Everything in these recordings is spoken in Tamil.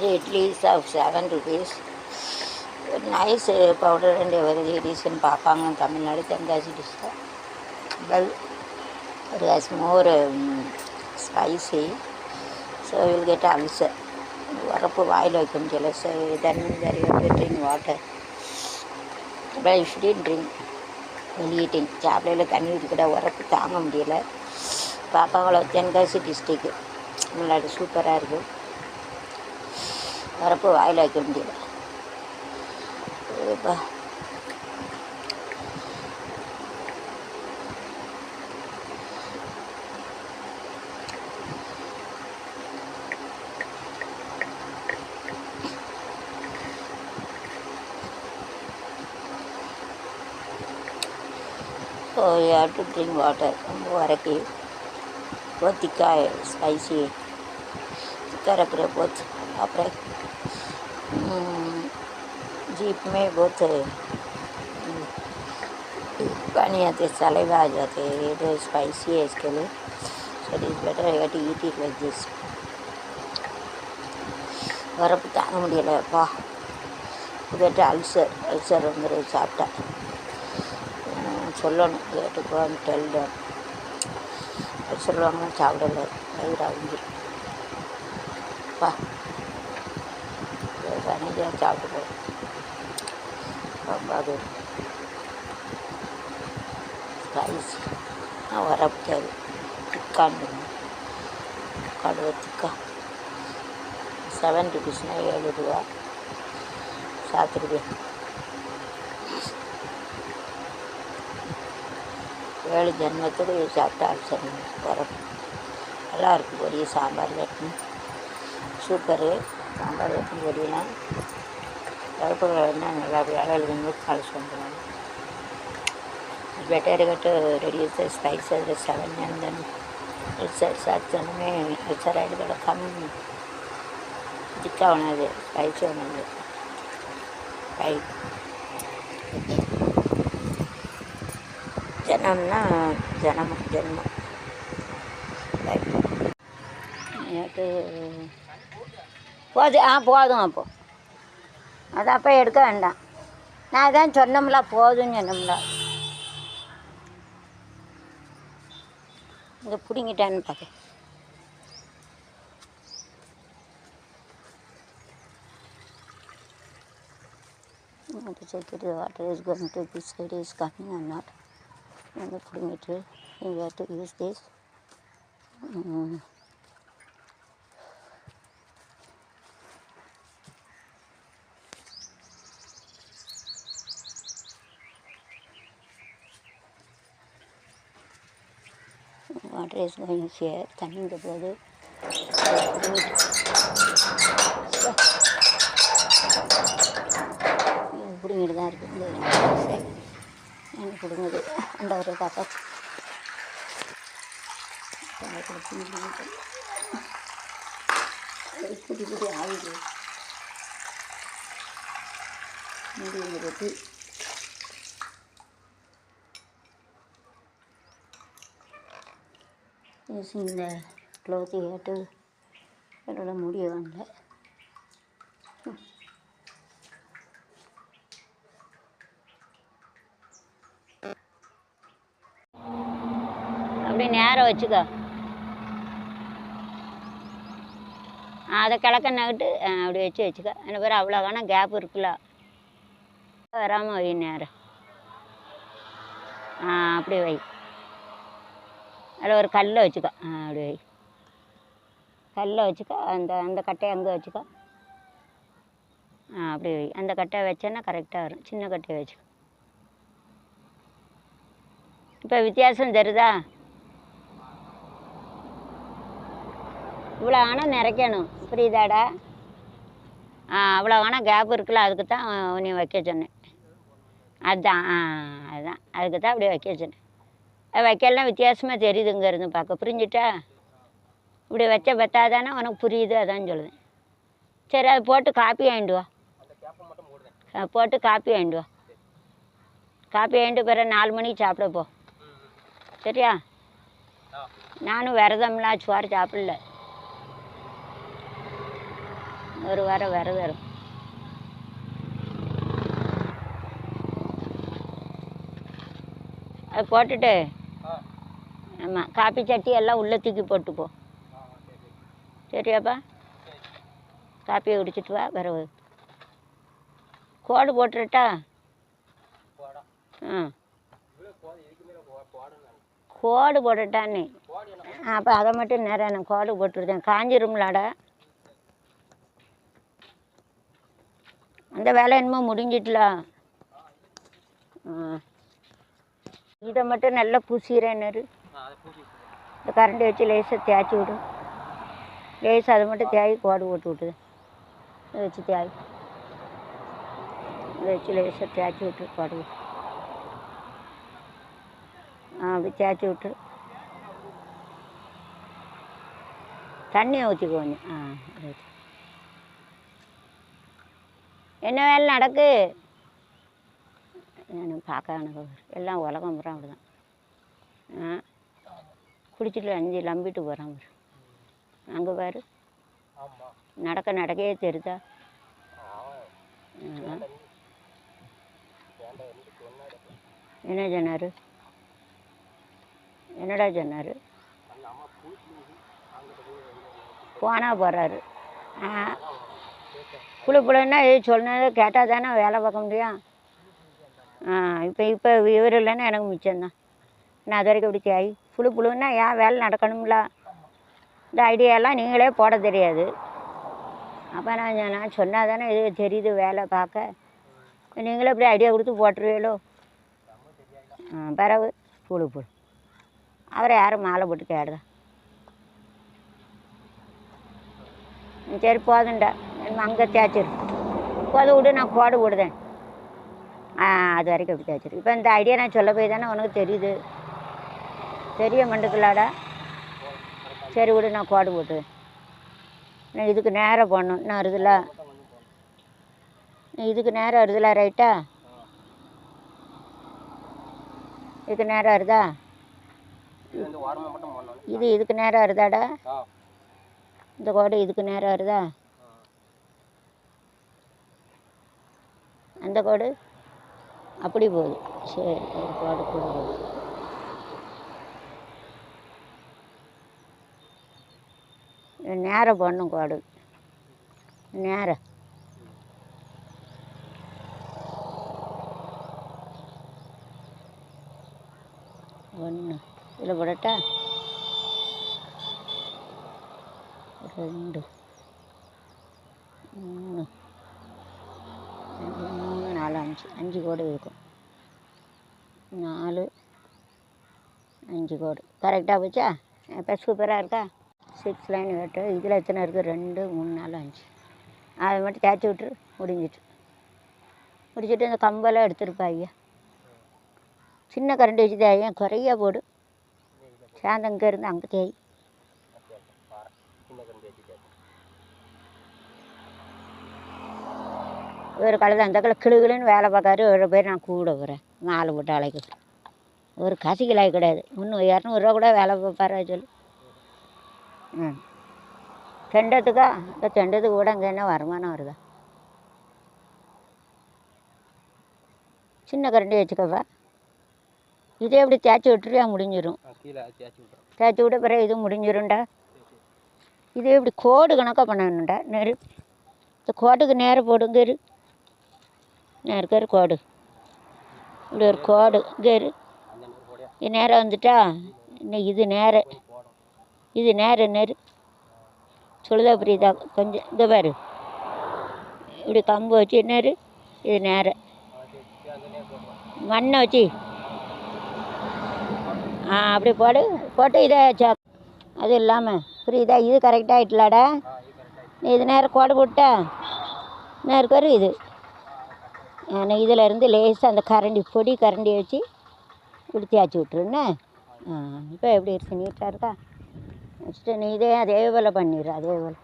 Idlis of 7 rupees. Nice powder and varieties in Papang and Tamil Nadu Tengaji dish. Well, it has more spicy, so you will get ulcer. Varapu oil I can tell us. Then there you have to drink water. But you shouldn't drink when eating. Chaplala தண்ணி ஊற்றிக்கிட்ட வரப்பு தாங்க முடியல. பாப்பாங்கள தென்காசி டிஸ்ட்ரிக்கு தமிழ்நாடு சூப்பராக இருக்குது. வரப்பு வாயில் வைக்க முடியல. இப்போ so you have to drink water. Varaki बहुत तीखा है, स्पाइसी है, तीखा रख रहे बहुत. अपने जीप में बहुत पानी आते सलाइवा आ जाते हैं. ये तो स्पाइसी है इसके लिए. So it is better I to eat it like this. வரப்பு தாங்க முடியலப்பா. கேட்டு அல்சர் வந்துடும் சாப்பிட்டா. சொல்லணும் கேட்டுக்குவான்னு டெல்டம் சொல்லுவாங்கன்னா சாப்பிடல வயிறு அழிஞ்சிருப்பா. தனியாக சாப்பிட்டு ரொம்ப அது ஸ்பைசி வரப்பிக்காது. திக்கான்னு கடுவை திக்கா 7 rupeesனா 7 ரூபா. சாப்பிட்டுருக்கேன். 7 ஜென்மத்துக்கு சாப்பிட்டா அல்சர் வரப்பு. நல்லாயிருக்கு. பொரிய சாம்பார் சட்னி சூப்பரு. சாம்பார் சட்னி பொரியலாம் வரப்பு என்ன நல்லா வேலையில் இருந்து கழிச்சு வந்துடுவாங்க. Better cut reduce the spices 7 and then சாப்பிட்டோன்னே அல்சர் ஆகிடுதோட திக்கா உணவு ஸ்பைசி உணவு ரைட். ஜனம்னா ஜென்மம் ரைட். எனக்கு போதும். அப்போ அதான் அப்போ எடுக்க வேண்டாம். நான் தான் சொன்னோம்ல போதும்னு சொன்னோம்ல. இங்கே பிடிங்கிட்டான்னு பார்க்க. to check it, the water is going to this side is coming or not. And putting it here, you have to use this. Water is going here, coming the brother. பிடிங்கிட்டு தான் இருக்குது. என்ன பிடுங்குது அந்த ஒரு பாப்பா குட்டி குட்டி ஆகுது முடியுங்கிறது. இந்த க்ளோத்தி கேட்டு என்னோட முடிய வாங்கல. அப்படி நேரம் வச்சுக்கோ. அதை கிழக்க நகட்டு அப்படி வச்சுக்கோ. என்ன பேர் அவ்வளோ வேணால் கேப் இருக்குல்ல, வராமல் வை நேரம். அப்படி வை. அதில் ஒரு கல்லை வச்சுக்கோ. அப்படி வை. கல்லை வச்சுக்கோ. அந்த கட்டையை அங்கே வச்சுக்கோ. அப்படி வை. அந்த கட்டையை வச்சேன்னா கரெக்டாக வரும். சின்ன கட்டையை வச்சுக்கோ. இப்போ வித்தியாசம் தெரியுதா? இவ்வளோ ஆனால் நிறைக்கணும். புரியுதாடா? அவ்வளோ வேணால் கேப் இருக்குல்ல, அதுக்கு தான் நீ வைக்க சொன்னேன். அதுதான் அதுக்கு தான் அப்படியே வைக்க சொன்னேன். அது வைக்கலாம் வித்தியாசமாக தெரியுதுங்கிறது பார்க்க. புரிஞ்சுட்டா? இப்படி வச்ச பத்தாதானே உனக்கு புரியுது, அதான் சொல்லுவேன். சரி, அது போட்டு காப்பி வாங்கிட்டு வா. போட்டு காப்பி வாங்கிட்டு வா. காப்பி வாங்கிட்டு பிறகு 4 மணிக்கு சாப்பிட போ. சரியா? நானும் விரதம்லாம் சோறு சாப்பிடல. ஒரு வாரம் விரதம் இருக்கும். அது போட்டுட்டு ஆமாம் காப்பி சட்டி எல்லாம் உள்ளே தூக்கி போட்டுப்போ. சரியாப்பா? காப்பியை குடிச்சிட்டு வா. பிறகு கோடு போட்டுருட்டா? ஆ கோடு போட்டுட்டான்னு அப்போ அதை மட்டும் நேரம் நான் கோடு போட்டுருந்தேன். காஞ்சிரும்லாடா. அந்த வேலை என்னமோ முடிஞ்சிட்டல. இதை மட்டும் நல்லா பூசிக்கிறேன்னாரு. இந்த கரண்டி வச்சு லேசாக தேய்ச்சி விடும். லேசாக அதை மட்டும் தேய் கோடு போட்டு விட்டுது. இதை வச்சு தேய். இதை வச்சு லேசாக தேய்ச்சி விட்டு கோடு விட்டு அப்படி தேய்ச்சி விட்டு தண்ணியை ஊற்றிக்கோ கொஞ்சம். என்ன வேலை நடக்கு? நான் பார்க்க எனக்கு எல்லாம் உலகம் போகிறான் அப்படி தான். குடிச்சிட்டு 5 லம்பிட்டு போகிறான் பாரு. அங்கே பாரு நடக்கையே தெரியுதா? என்ன சொன்னார்? என்னடா சொன்னார்? போனால் போகிறாரு. புழுப்புலன்னா சொன்னதை கேட்டால் தானே வேலை பார்க்க முடியும். இப்போ இவர் இல்லைன்னா எனக்கு மிச்சம்தான். நான் அது வரைக்கும் இப்படி தேய் புழுப்புழுன்னா ஏன் வேலை நடக்கணும்ல. இந்த ஐடியாலாம் நீங்களே போட தெரியாது. அப்போ நான் சொன்னால் தானே இது தெரியுது வேலை பார்க்க. நீங்களே இப்படி ஐடியா கொடுத்து போட்டுருவீங்களோ. பிறகு புழு அவரை யாரும் மாலை போட்டு கேடுதா? சரி போதுண்டா. அங்கே தேய்ச்சிரு. போது விடு, நான் கோடு விடுதேன். அது வரைக்கும் எப்படி தேய்ச்சிரு. இப்போ இந்த ஐடியா நான் சொல்ல போய் தானே உனக்கு தெரியுது. தெரிய மண்டுக்கலாடா. சரி விடு, நான் கோடு போட்டுவேன். நான் இதுக்கு நேரம் போடணும். இன்னும் வருதுல, இதுக்கு நேரம் வருதுல. ரைட்டா? இதுக்கு நேரம் வருதா? இதுக்கு நேரம் வருதாடா? இந்த கோடு இதுக்கு நேரம் வருதா? அந்த கோடு அப்படி போகுது. சரி, ஒரு கோடு கூட போகுது. நேரம் போடணும் கோடு. நேரம் ஒன்று இதில் போடட்டா? 2 3 4 5 கோடு இருக்கும். 4 5 கோடு கரெக்டாக போச்சா? இப்போ சூப்பராக இருக்கா? 6 லைன் வெட்டு. இதில் எத்தனை இருக்குது? 2 3 4 5. அதை மட்டும் தேய்ச்சி விட்டுரு. முடிச்சுட்டு இந்த கம்பெல்லாம் எடுத்துருப்பா ஐயா. சின்ன கரண்டி வச்சு தேய். குறையா போடு. சேர்ந்து அங்கே இருந்து அங்கே தேய். ஒரு கழுதை அந்த கிளுகிளுன்னு வேலை பார்க்காரு. ஒரு பேர் நான் கூட போகிறேன். மாலை போட்டு அழைக்க ஒரு கசிக்கலாய் கிடையாது. 200 கூட வேலை பார்ப்பாரா சொல்லு. தெண்டத்துக்கா? இப்போ தெண்டத்துக்கு கூட அங்கே என்ன வருமானம் வருதா? சின்ன கரண்டி வச்சுக்கப்பா. இதே எப்படி தேய்ச்சி விட்டுறியா? முடிஞ்சிடும். தேய்ச்சி விட்ட பிறகு இது முடிஞ்சிடும்டா. இதே இப்படி கோடு கணக்காக பண்ணணும்டா. நெரு இந்த கோட்டுக்கு நேரம் போடுங்க. நேருக்கு கோடு. இப்படி ஒரு கோடு இங்கே இது நேரம் வந்துட்டா. இன்னும் இது நேரம் நெரு சொல்லுதா? புரியுதா? கொஞ்சம் இங்கே பாரு. இப்படி கம்பு வச்சு நெரு. இது நேரம் மண்ணை வச்சு அப்படி போட்டு இதை அது இல்லாமல் புரியுதா? இது கரெக்டாக ஆகிட்டலாடா. நீ இது நேரம் கோடு போட்டா நேருக்கு வரும். இது இதில் இருந்து லேசாக அந்த பொடி கரண்டியை வச்சு இப்படி தேய்ச்சி விட்டுருன்னு. இப்போ எப்படி இருக்கு? நீட்டாக இருக்கா? வச்சுட்டு நீ அதே போல் பண்ணிடு. அதே போல்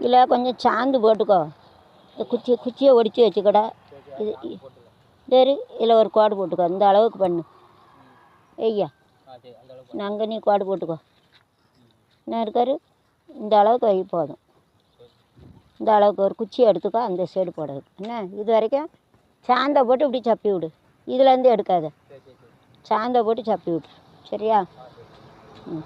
இல்லை கொஞ்சம் சாந்து போட்டுக்கோ. குச்சியை ஒடிச்சு வச்சுக்கடா. சரி இதில் ஒரு கோடு போட்டுக்கோ, இந்த அளவுக்கு பண்ணு. ஐயா நாங்கள் நீ கோடு போட்டுக்கோ. என்ன இருக்காரு, இந்த அளவுக்கு வை போதும். இந்த அளவுக்கு ஒரு குச்சி எடுத்துக்கோ, அந்த சைடு போடாது. என்ன இது வரைக்கும் சாந்தை போட்டு இப்படி சப்பி விடு. இதுலேருந்து எடுக்காத, சாந்தை போட்டு சப்பி விடு. சரியா? ம்.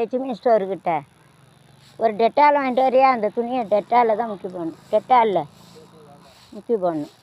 லட்சுமி ஸ்டோர்கிட்ட ஒரு டெட்டால் வாங்கிட்டு வரியா? அந்த துணியை டெட்டாலில் தான் முக்கி போடணும். டெட்டாலில் முக்கி போடணும்.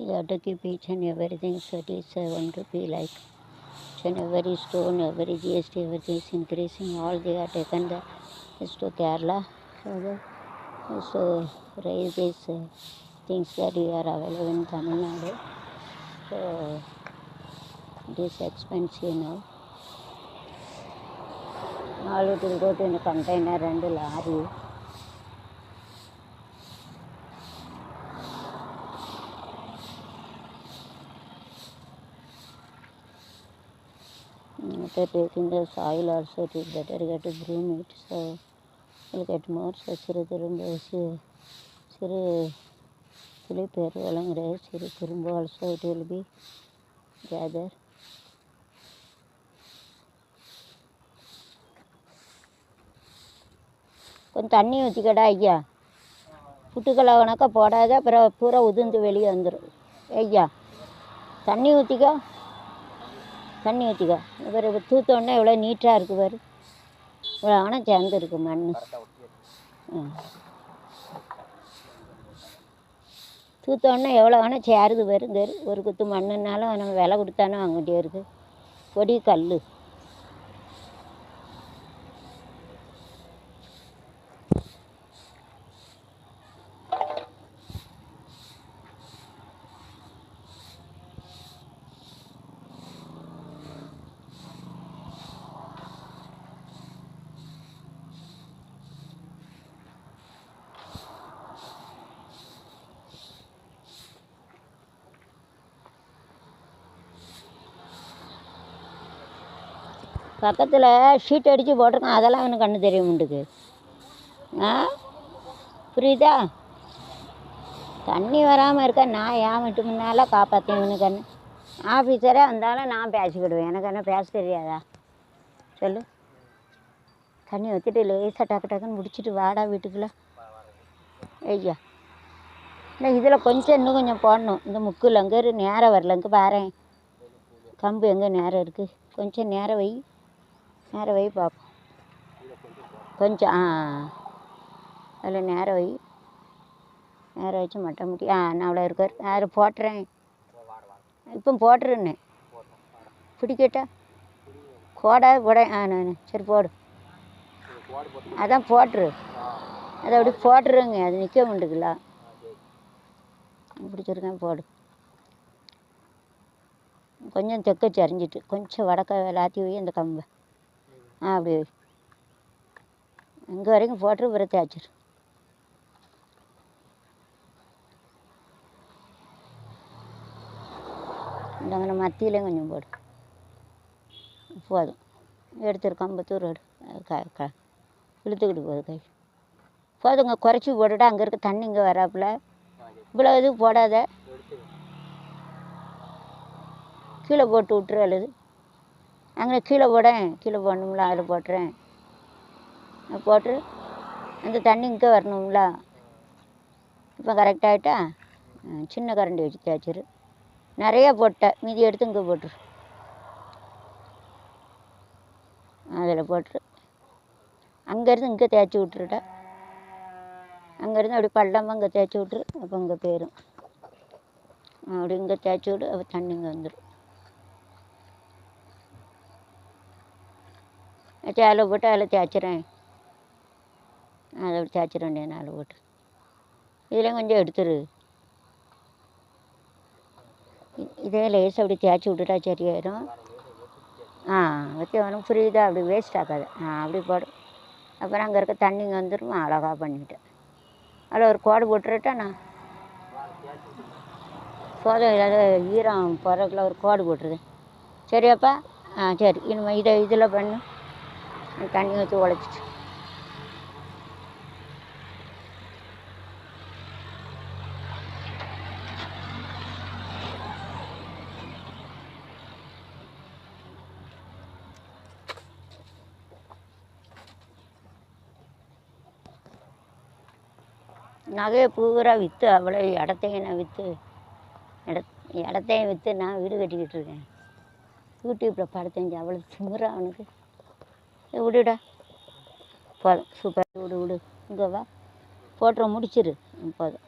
You have to keep each and everything 37 rupee, like each and every stone, every GST, everything is increasing. All they have taken the is to Kerala. So the so raise these things that you are available in Tamil Nadu. So it is expensive now. All it will go to in a container and a lorry. After taking the soil also, it is better get to broom it, so you'll get more. So சிறு துளி பேர் வழங்குற சிறு துரும்பு also it will be gather. கொஞ்சம் தண்ணி ஊற்றிக்கடா ஐயா. புட்டுக்கலை கணக்கா போடாத, அப்புறம் பூரா உதிர்ந்து வெளியே வந்துடும். ஐயா தண்ணி ஊற்றிக்கோ, தண்ணி ஊற்றிக்கோ. இவர் தூத்தோடனே எவ்வளோ நீட்டாக இருக்குது பாரு. இவ்வளோ ஆனால் சேர்ந்துருக்கு மண். தூத்தோடனே எவ்வளோ ஆனால் சேருது பாரு. இந்த ஒரு குத்து மண்ணுனாலும் நம்ம விலை கொடுத்தானே வாங்கிட்டே இருக்குது. பொடி கல். பக்கத்தில் ஷீட் அடித்து போட்டிருக்கான், அதெல்லாம் எனக்கு கண்ணு தெரிய மாட்டுக்கு. புரியுதா? தண்ணி வராமல் இருக்க நான் ஏன் மட்டும் முன்னால் காப்பாற்றேன் இவனு கண்ணு. ஆஃபீஸராக இருந்தாலும் நான் பேசிக்கிடுவேன், எனக்கு என்ன பேச தெரியாதா சொல்லு. தண்ணி ஊற்றிட்டு லேசாக டக்கு டக்குன்னு முடிச்சுட்டு வாடா வீட்டுக்குள்ளே. ஐயா இல்லை இதில் கொஞ்சம் இன்னும் கொஞ்சம் போடணும். இந்த முக்கில் அங்கே நேரம் வரல, இங்கே பாரேன் கம்பு எங்கே நேரம் இருக்குது. கொஞ்சம் நேரம் வை, நேரம் வை பார்ப்போம். கொஞ்சம் அதில் நேரம் வை, நேரம் வச்சு மட்ட முட்டி நான் அவ்வளோ இருக்கார். யார் போட்டுறேன் இப்போ போட்டுருன்னேன். பிடிக்கட்டா கோடா போட நான் சரி போடு. அதான் போட்டுரு, அதை அப்படி போட்டுருங்க. அது நிற்க மாட்டுக்குல்ல, பிடிச்சிருக்கேன் போடு. கொஞ்சம் தெக்க சரிஞ்சிட்டு கொஞ்சம் வடக்க லாத்தி போய் அந்த கம்பை அப்படி வை. இங்கே வரைக்கும் போட்டு பிறகு தேய்ச்சிரு. இந்த மத்தியிலையும் கொஞ்சம் போடு போதும். எடுத்துரு கம்பத்தூர் எடு இழுத்துக்கிட்டு போகுது கை போதுங்க குறைச்சி போட்டுட்டா அங்கே இருக்க தண்ணி இங்கே வராப்புல இவ்வளோ இது போடாத கீழே போட்டு விட்டுரு அல்லது அங்கே கீழே கீழே போடணும்ல அதில் போட்டுறேன் போட்டு அந்த தண்ணி இங்கே வரணும்ல இப்போ கரெக்டாகிட்டா சின்ன கரண்டி வச்சு தேய்ச்சிரு நிறையா போட்டேன் மீதி எடுத்து இங்கே போட்டுரு அதில் போட்டுரு அங்கேருந்து இங்கே தேய்ச்சி விட்ருட்டா அங்கேருந்து அப்படி பள்ளமாக இங்கே தேய்ச்சி விட்ரு அப்போ இங்கே போயிடும் அப்படி இங்கே தேய்ச்சி விடு அப்போ தண்ணி இங்கே வந்துடும் அதில் போட்டு அதில் தேய்ச்சிறேன் அதை அப்படி தேய்ச்சிட வேண்டியது அதில் போட்டு இதில் கொஞ்சம் எடுத்துரு இதே லேஸ் அப்படி தேய்ச்சி விட்டுட்டா சரியாயிடும் வச்சு அவனுக்கு புரியுதா அப்படி வேஸ்ட் ஆகாது அப்படி போடும் அப்புறம் அங்கே இருக்க தண்ணிங்க வந்துடும் அழகாக பண்ணிவிட்டேன் அதில் ஒரு கோடு போட்டுருட்டா நான் போதும் ஏதாவது ஈரம் போகிறதுக்குள்ள ஒரு கோடு போட்டுருதேன் சரியாப்பா சரி இனிமேல் இதில் பண்ணு தண்ணி வச்சு உழைச்சிச்சு நகையை பூரா விற்று அவ்வளோ இடத்தையும் நான் விற்று இடத்தையும் விற்று நான் வீடு கட்டிக்கிட்டு இருக்கேன் யூடியூப்பில் படத்தேஞ்சி அவ்வளோ திமிரா அவனுக்கு விடுடா போதும் சூப்பர் விடு இங்கே வா போட்டுற முடிச்சிரு போதும்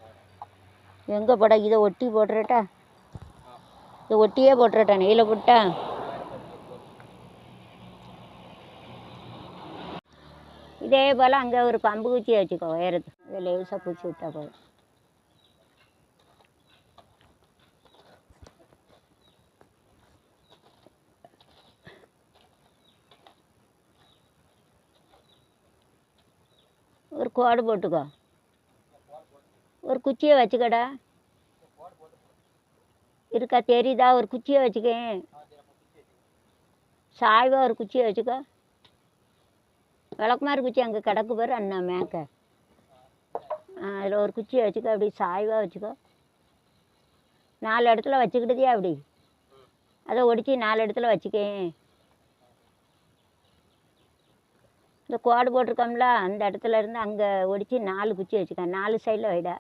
எங்கே போட இதை ஒட்டி போட்டுறட்டா இதை ஒட்டியே போட்டுறட்டா நெய்யில் போட்டா இதே போல் அங்கே ஒரு கம்பு குச்சியை வச்சுக்கோ உயரத்து இதை லேசாக பூச்சி விட்டா போதும் ஒரு கோடு போட்டுக்கோ ஒரு குச்சியை வச்சுக்கடா இருக்கா தெரியுதா ஒரு குச்சியை வச்சுக்கேன் சாய்வாக ஒரு குச்சியை வச்சுக்கோ விளக்குமாறு குச்சி அங்கே கிடக்கு பாரு அண்ணா மேக்க அதில் ஒரு குச்சியை வச்சுக்கோ அப்படி சாய்வாக வச்சுக்கோ 4 இடத்துல வச்சுக்கிட்டதே அப்படி அதை ஒடிச்சு 4 இடத்துல வச்சுக்கேன் இந்த கோடு போட்டிருக்கோம்ல அந்த இடத்துல இருந்து அங்கே ஒடிச்சு 4 குச்சி வச்சுக்க 4 சைடில் வைடா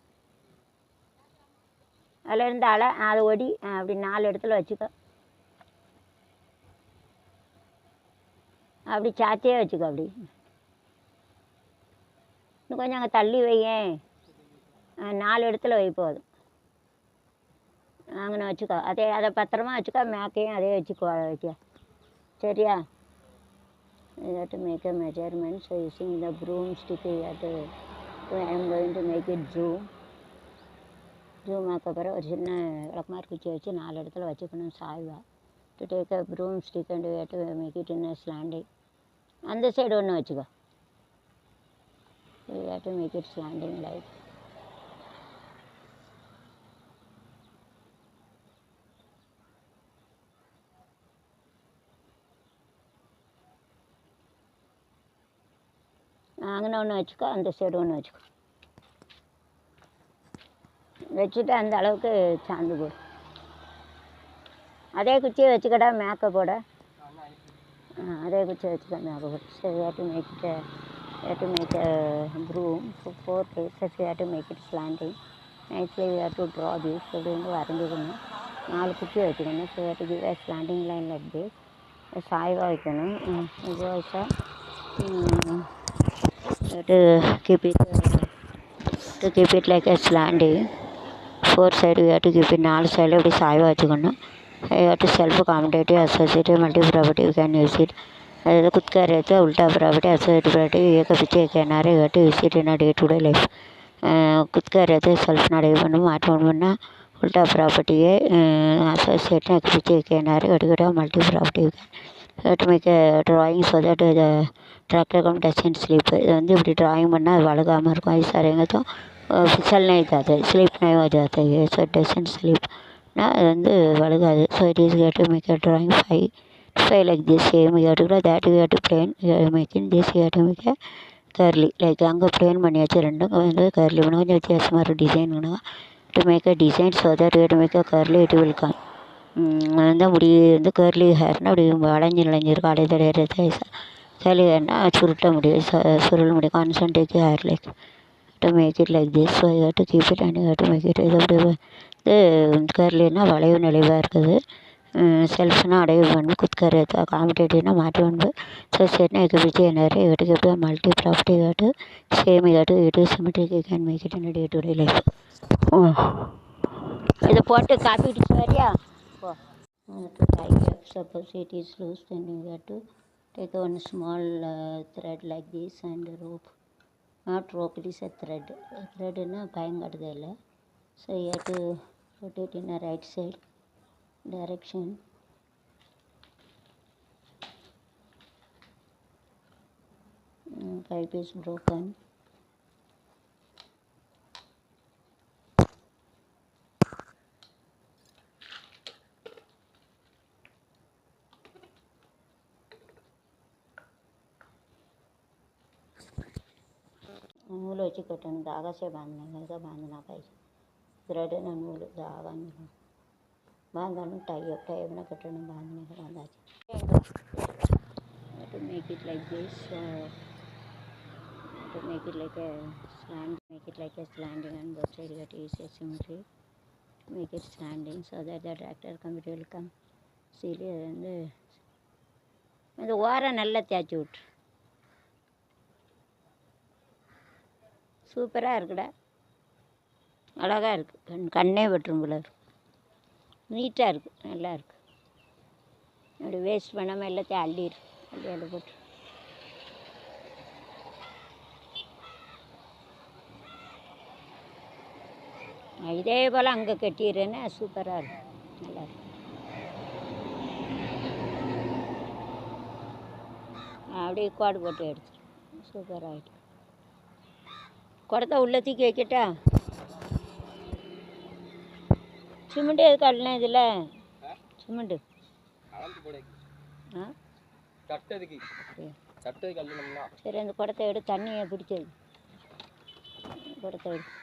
அதில் இருந்து அதை ஒடி அப்படி 4 இடத்துல வச்சுக்கோ அப்படி சாத்தியே வச்சுக்கோ அப்படி இன்னும் கொஞ்சம் அங்கே தள்ளி வையேன் 4 இடத்துல வை போதும் அங்கே வச்சுக்கோ அதை பத்திரமா வச்சுக்கோ மேக்கையும் அதே வச்சுக்கோ வைக்க சரியா you have to make a measurement so using the broomstick you have to I am going to make it zoom ஆக்கப்புறம் ஒரு சின்ன விளக்குமாறு குச்சி வச்சு 4 இடத்துல வச்சுக்கணும் சாய்வா to take a broomstick and you have to make it in a slanting அந்த சைடு ஒன்று வச்சுக்கோ you have to make it slanting like அங்கே ஒன்று வச்சுக்கோ அந்த சைடு ஒன்று வச்சுக்கோ வச்சுட்டு அந்த அளவுக்கு சாந்து போடு அதே குச்சியை வச்சுக்கடா மேக்கை போட அதே குச்சியை வச்சுக்கோ மேக்கை போடு சரி you have to make a broom for 4 places you have to make it slanting nicely you have to draw this இப்படி வந்து வரைஞ்சிக்கணும் 4 குச்சி வச்சுக்கணும் so you have to give a slanting line like this சாய்வாக வைக்கணும் இது வச்சா to keep it like a slanting 4 side you have to keep it 4 side அப்படி சாய்வாக வச்சுக்கணும் you have to self commutative associative multi property you can use it अगर खुद का रहता है उल्टा प्रॉपर्टी associative property ये का पीछे कहना है you have to use it in a day to day life खुद का रहता है सेल्फ ना பண்ணு மாற்றம் பண்ணா उल्टा प्रॉपर्टी है associate ना पीछे कहना है गड़ multi property you have to make a drawing so that the tractor come doesn't slip இது வந்து இப்படி ட்ராயிங் பண்ணால் அது வழுகாமல் இருக்கும் ऐसा रहेगा तो फिसल नहीं जाता है स्लिप नहीं हो जाता है so it doesn't slip ना அது வந்து வழுகாது so it is get to make a drawing 5 So like this same you have to do that, you have to plain, you are making this, you have to make a curly. Like அங்கே plain பண்ணியாச்சு ரெண்டும் வந்து curly பண்ண கொஞ்சம் வித்தியாசமாக ஒரு டிசைன் பண்ணுவோம். To make a design so that you have to make a curly it will come. அந்த முடி வந்து curly ஹேர்னால் அப்படி வளைஞ்சிருக்கும் அடைய தடையிறது. curly ஹேர்னா சுருட்ட முடியும் சுருள் முடியும் concentrate hair like to make it like this. So you have to keep it and you have to make it இது அப்படி இது curlyனா வளைவு நெளிவாக இருக்குது. செல்ஃப்னா அடைவு பண்ணு குத்கரை காம்படேட்டிவ்னா மாற்றி பண்ணு. ஸோ சரினா இதுக்கு பிடிச்சி நிறைய வீட்டுக்கு எப்படி மல்டி ப்ராஃபிட் இதாட்டு சேம் இதாட்டு இது symmetric you can make it in day to day life. இதை போட்டு காப்பி குடிச்சு வரியா ஓ to tie up. Suppose it is loose, then you have to take one small thread like this and rope. Not rope, it is a thread. Thread na பயங்காட்டுதே இல்லை. So you have to put it in a right side direction. Pipe is broken. नूल वच्ची कटन धागा से बांधना है, बांधना पाहिजे. थ्रेड ना नूल धागा बांधना टाई ना कटन बांधने का बांधायचे. To make it like this, to make it like a slant, make it like a slanting on both sides. That is a symmetry. Make it slanting so that the tractor computer will come silly and இந்த ஓரம் நல்லா தேய்ச்சி விட்டு சூப்பராக இருக்குடா, அழகாக இருக்குது, கண்ணே வெட்டுரும் போல இருக்கு, நீட்டாக இருக்குது, நல்லா இருக்குது. அப்படி வேஸ்ட் பண்ணாமல் எல்லாத்தையும் அள்ளி போட்டு இதே போல் அங்கே கட்டிடுறேன்னா சூப்பராக இருக்கும், நல்லா இருக்கும். அப்படியே கோடு போட்டு எடுத்துரு சூப்பராகிட்டு. குடத்தை உள்ள தூக்கி வைக்கட்டா? சிமெண்ட்டு எதுக்கு அள்ளலாம் இதில்? சிமெண்ட்டு சரி, அந்த குடத்தை எடுத்து தண்ணியை பிடிச்சது குடத்தை எடுத்து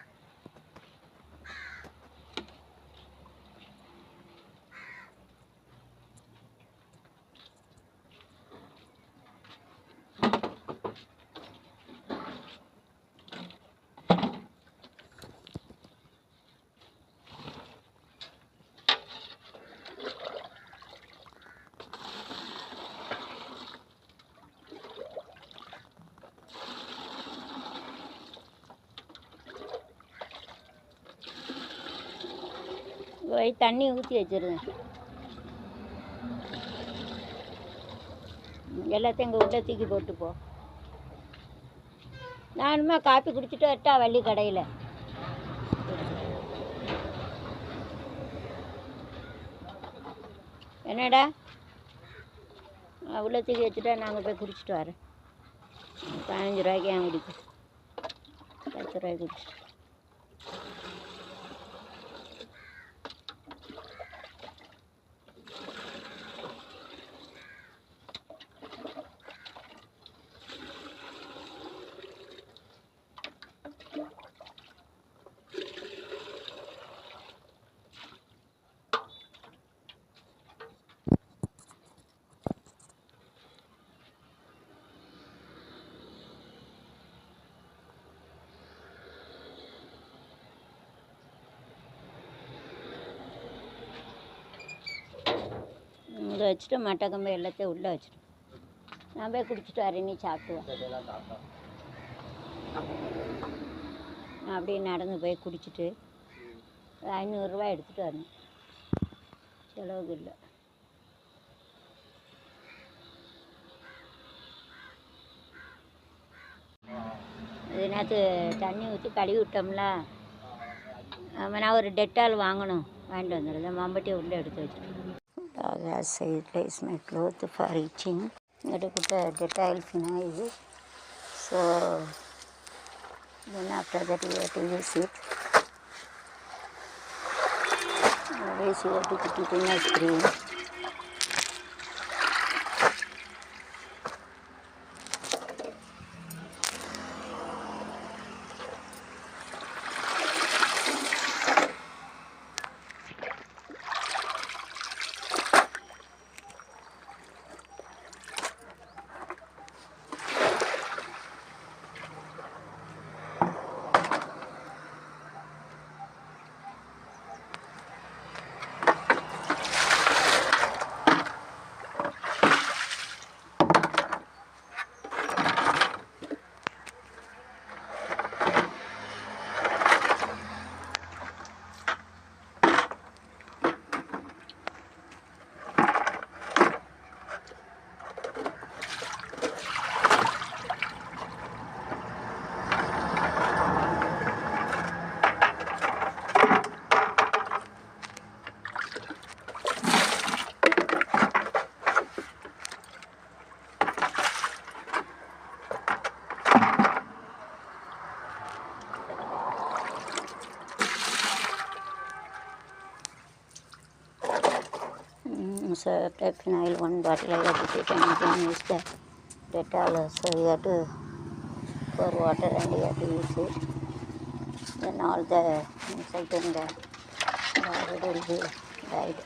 தண்ணி ஊற்றி வச்சுருந்தேன். எல்லாத்தையும் இங்கே உள்ள தூக்கி போட்டு போ. நானுமா காப்பி குடிச்சிட்டு வரட்டா வள்ளி கடையில்? என்னடா உள்ள தூக்கி வச்சுட்டா நாங்கள் போய் குடிச்சிட்டு வரேன். 15 ரூபாய்க்கு ஏன் குடிக்கும், 10 ரூபாய்க்கு குடிச்சிட்டு. இங்கே வச்சுட்டு மட்டக்கம்பு எல்லாத்தையும் உள்ளே வச்சுட்டு நான் போய் குடிச்சிட்டு வரேன், நீ சாப்பிடுவேன். நான் அப்படியே நடந்து போய் குடிச்சிட்டு 500 ரூபா எடுத்துகிட்டு வரேன், செலவுக்கு இல்லை. இது நேற்று தண்ணி ஊற்றி கழுவி விட்டோம்ல, நான் ஒரு டெட்டால் வாங்கணும், வாங்கிட்டு வந்துடுறேன். மம்பட்டியை உள்ளே எடுத்து வச்சுருக்கேன். Dog has said place my clothes for reaching. I had to put a Dettol phenyl. So then after that we have to use it. Always you have to put it in a screen. apply phenyl 1 bottle. I have to take and again use the Dettol. So you have to pour water and you have to use it. Then all the insect and the rabbit will be died.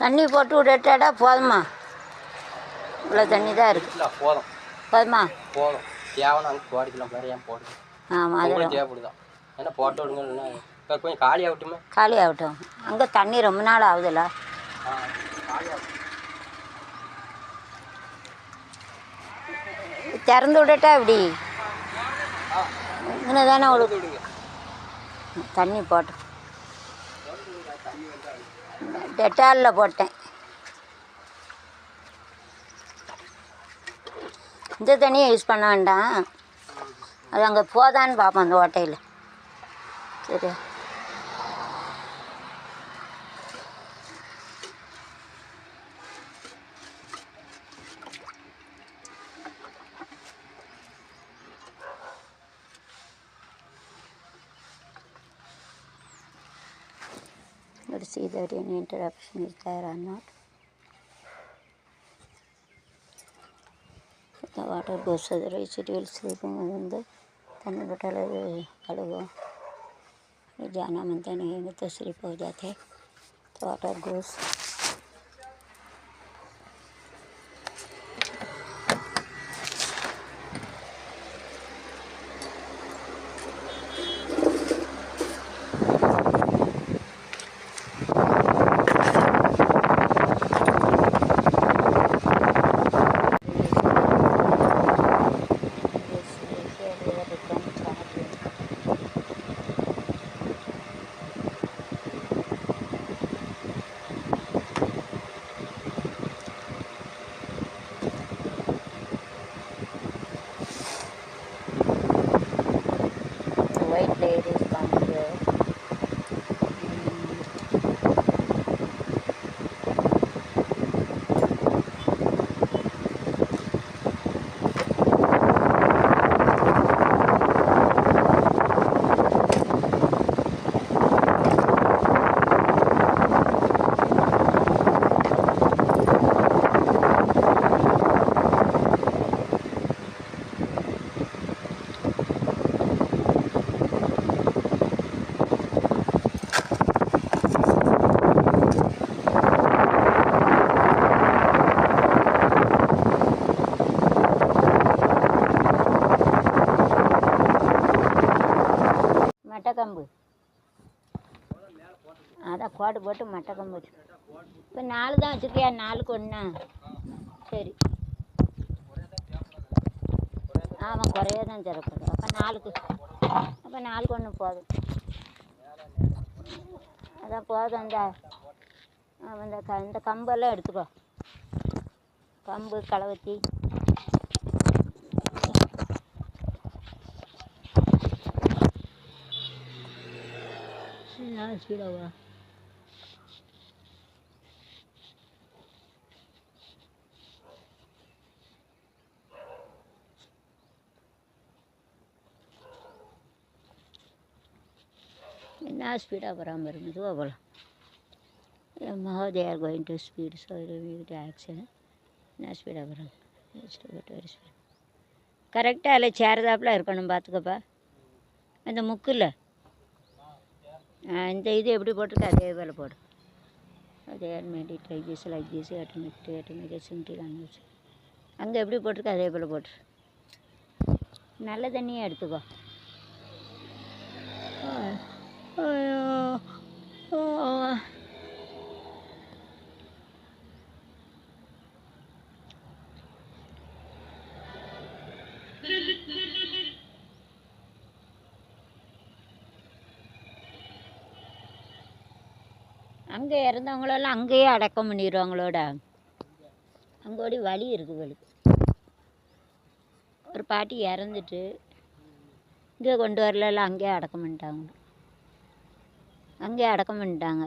தண்ணி போட்டு விடட்டாடா போதுமா? இவ்வளோ தண்ணி தான் இருக்குது. போதும். போதுமா? போதும். தேவைன்னா அங்கே போடிக்கலாம். வேறு ஏன் போடுது? ஆமாம், அதெல்லாம் தேவைப்படுதான். ஏன்னா போட்டு விடுங்க. இல்லைன்னா இப்போ கொஞ்சம் காலி ஆகட்டுமே. காலி ஆகட்டும். அங்கே தண்ணி ரொம்ப நாள் ஆகுதுல்ல. காலி ஆகட்டும். திறந்து விடட்டா இப்படி இங்கே தானே அவ்வளோ தண்ணி போட்டேன். டெட்டாலில் போட்டேன். இந்த தண்ணியை யூஸ் பண்ண வேண்டாம். அது அங்கே போதான்னு பார்ப்போம் அந்த ஓட்டையில். சரி, Let's see that any interruption is there or not. The water goes to the right, it will sleeping within the तन्नी बटाले अलगो जाना मनता नहीं है तो स्लिप हो जाते तो water goes white ladies come here. மட்டக்கம்பு அதான் கோடு போட்டு மட்டக்கம்பு வச்சு இப்போ 4 தான் வச்சுருக்கியா 4க்கு 1 சரி ஆமாம் குறைய தான் தரப்படும் அப்போ 4க்கு 1 போதும் அதான் போதும் இந்த கம்பெல்லாம் எடுத்துக்கோ கம்பு களவத்தி ஸ்பீடாவா என்ன ஸ்பீடாக போகிறாம இருக்கு இதுவாக போகலாம் how they are going to speed so it will be accident என்ன ஸ்பீடாக போகிறாங்க வெரி ஸ்பீட் கரெக்டாக அதில் சேரதாப்பில் இருக்கணும் பார்த்துக்கப்பா அந்த முக்கில் இந்த இது எப்படி போட்டிருக்கு அதே வேலை போடு அதே மேடி try this like this automatic சிம்டி லாங்குவேஜ் அங்கே எப்படி போட்டிருக்கு அதே போல் போட்டு நல்ல தண்ணியாக எடுத்துக்கோ அங்கே இறந்தவங்களெல்லாம் அங்கேயே அடக்கம் பண்ணிடுவாங்களோட அங்கோடி வழி இருக்குது வழி ஒரு பாட்டி இறந்துட்டு இங்கே கொண்டு வரலாம் அங்கேயே அடக்கம் பண்ணிட்டாங்க அங்கேயே அடக்கம் பண்ணிட்டாங்க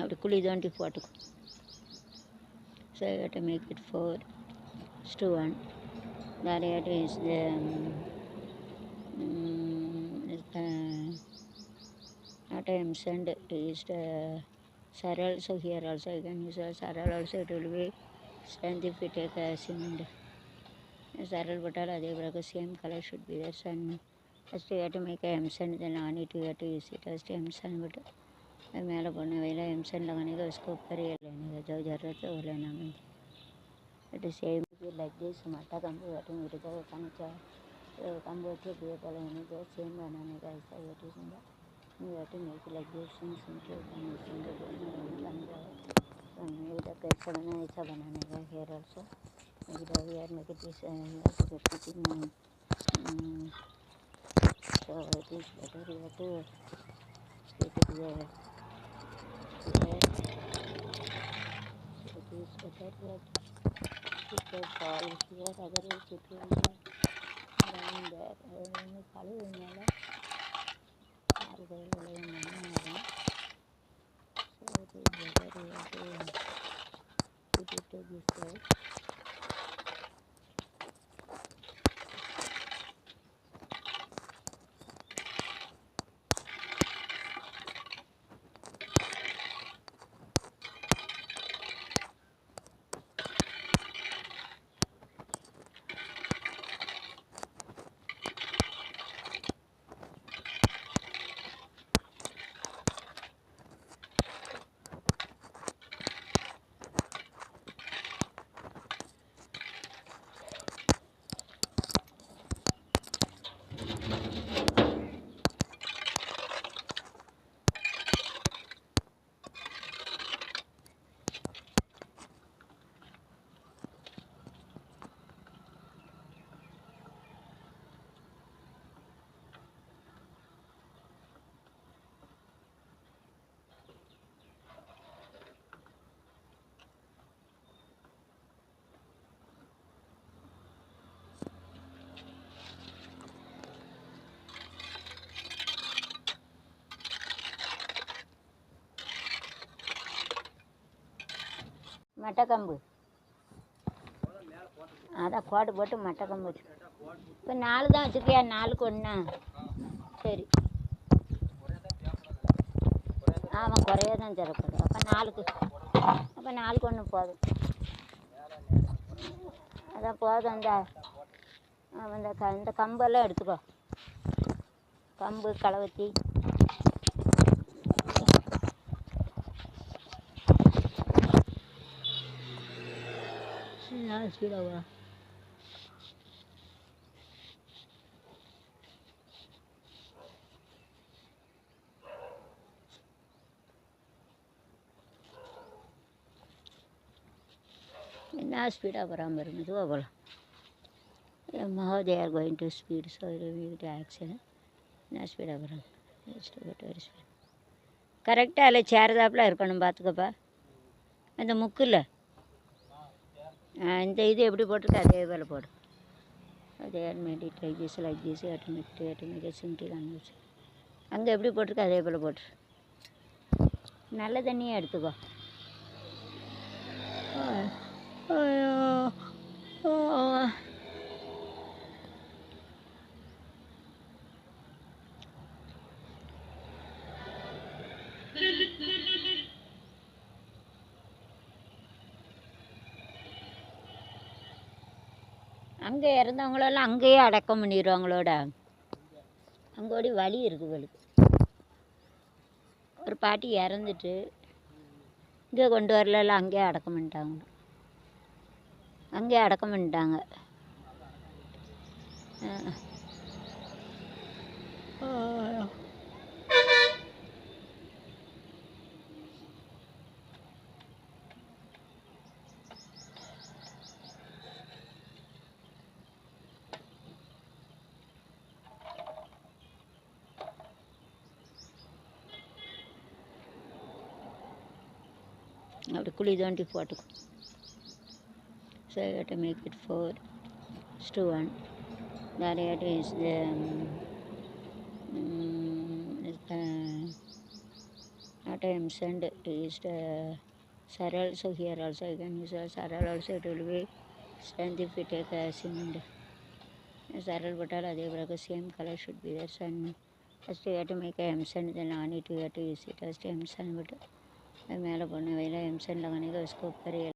அப்படி குழி தோண்டி போட்டுக்கும் so you have to make it 4:1 that is not I am send is the saral so here also you can use saral also it will be strength if you take a cement saral bottle அதே பிறகு same color should be there sun first you have to make a m sand then on it you have to use it as m sand but மேலே போன वेला एमसन लगाने का उसको ऊपर ये लेने का जो ज़रूरत है वो लेना में इट सेम लाइक दिस मटा कम्बो वाटे मेरे को कनेक्ट कम्बो के बिया पहले हमें जो सेम बनाने का ऐसा ये तो सुनता मैं वाटे मेरे को लाइक दिस सुनते सुनते बोलना मैं इधर कैसा बना ऐसा बनाने का हेयर ऑल्सो इधर यार मेरे this so it is better you have to keep it there. It is better that பால் சகரை சுற்று கழுவுனால ஆறுதல் மண்ணாகும் மட்டைக்கம்பு அதான் கோடு போட்டு மட்டைக்கம்பு வச்சு இப்போ 4 தான் வச்சுருக்கியா 4க்கு 1 சரி ஆமாம் குறைய தான் தரப்படும் அப்போ 4க்கு 1 போதும் அதான் போதும் இந்த கம்பெல்லாம் எடுத்துக்கோ கம்பு களவத்தி ஸ்பீடாவா என்ன ஸ்பீடாக போகாமல் இருக்கு இதுவாக போகலாம் they are going to speed so it will be accident என்ன ஸ்பீடாக போகிறாங்க வெரி ஸ்பீட் கரெக்டாக அதில் சேரதாப்பில் இருக்கணும் பார்த்துக்கப்பா அந்த முக்கில் இந்த இது எப்படி போட்டிருக்கு அதே போல் போடு அதே மேடிட் like this automatic simple language அங்கே எப்படி போட்டிருக்கு அதே போல் போட்டு நல்ல தண்ணியாக எடுத்துக்கோ அங்கே இறந்தவங்களெல்லாம் அங்கேயே அடக்கம் பண்ணிடுவாங்களோட அங்கோடி வழி இருக்குது வலுக்கு ஒரு பாட்டி இறந்துட்டு இங்கே கொண்டு வரல அங்கேயே அடக்கம் பண்ணிட்டாங்க அப்படி குழி தோண்டி போட்டுக்கும் so you have to make it 4:1 then you have to use the not a send to use the saral so here also you can use a saral also it will be strength if you take a cement saral bottle adhe praga same color should be there and first you have to make a sand then on it you have to use it as m sand but மேலே பொண்ணு வெயில எம்சனில் கணக்கு उसको ऊपर